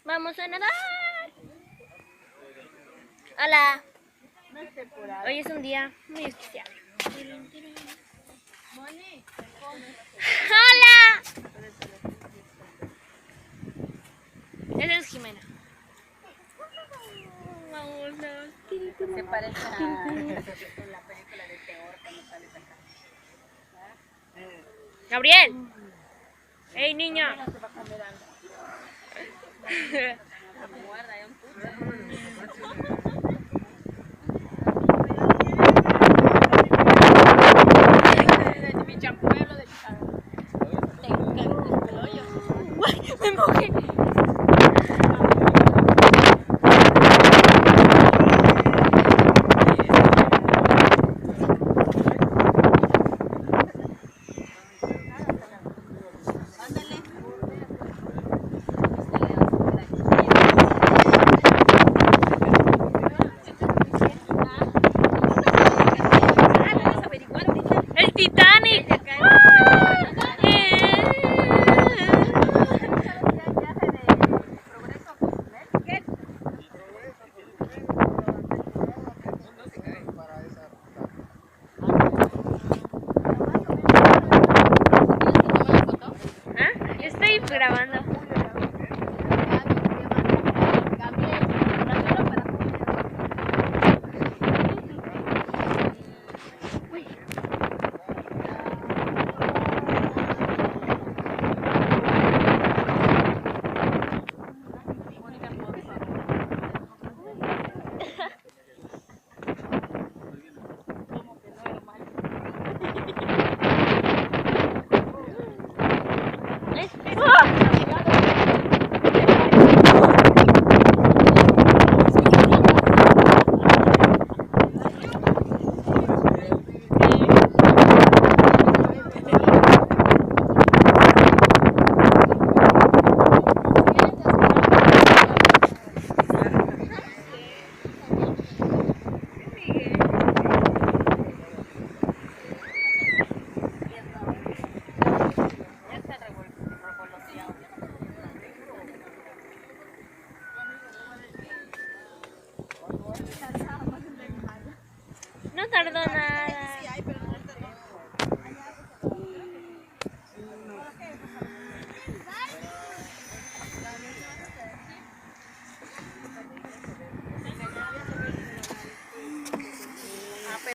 Vamos a nadar. Hola. Hoy es un día muy especial. Hola. Esa es Jimena. Vámonos. Se parece a la película de terror cuando sales acá. Gabriel. Hey, niña. No se va a comer algo. Guarda, es un puto.